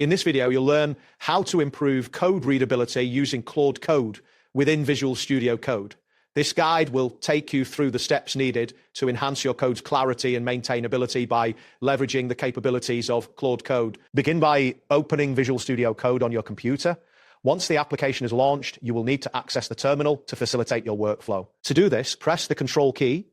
In this video, you'll learn how to improve code readability using Claude Code within Visual Studio Code. This guide will take you through the steps needed to enhance your code's clarity and maintainability by leveraging the capabilities of Claude Code. Begin by opening Visual Studio Code on your computer. Once the application is launched, you will need to access the terminal to facilitate your workflow. To do this, press the Control key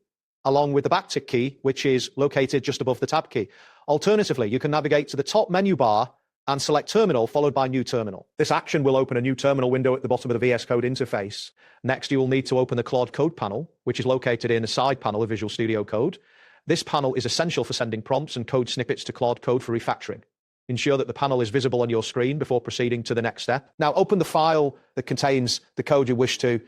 along with the backtick key, which is located just above the Tab key. Alternatively, you can navigate to the top menu bar and select Terminal followed by New Terminal. This action will open a new terminal window at the bottom of the VS Code interface. Next, you will need to open the Claude Code panel, which is located in the side panel of Visual Studio Code. This panel is essential for sending prompts and code snippets to Claude Code for refactoring. Ensure that the panel is visible on your screen before proceeding to the next step. Now, open the file that contains the code you wish to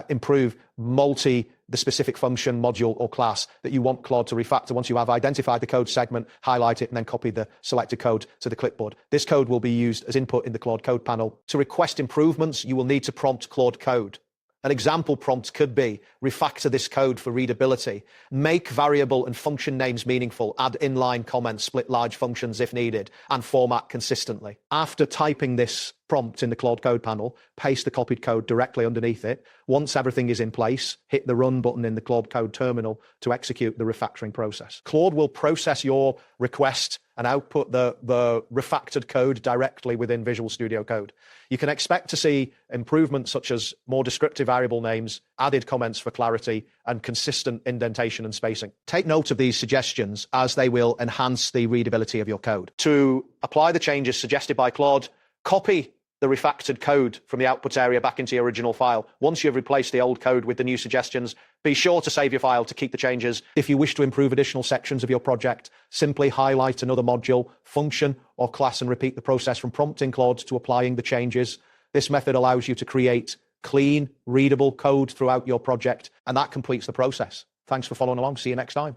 improve, the specific function, module, or class that you want Claude to refactor. Once you have identified the code segment, highlight it, and then copy the selected code to the clipboard. This code will be used as input in the Claude Code panel. To request improvements, you will need to prompt Claude Code. An example prompt could be, refactor this code for readability, make variable and function names meaningful, add inline comments, split large functions if needed, and format consistently. After typing this prompt in the Claude Code panel, paste the copied code directly underneath it. Once everything is in place, hit the Run button in the Claude Code terminal to execute the refactoring process. Claude will process your request and output the refactored code directly within Visual Studio Code. You can expect to see improvements such as more descriptive variable names, added comments for clarity, and consistent indentation and spacing. Take note of these suggestions as they will enhance the readability of your code. To apply the changes suggested by Claude, copy the refactored code from the output area back into your original file. Once you've replaced the old code with the new suggestions, be sure to save your file to keep the changes. If you wish to improve additional sections of your project, simply highlight another module, function, or class and repeat the process from prompting Claude to applying the changes. This method allows you to create clean, readable code throughout your project, and that completes the process. Thanks for following along. See you next time.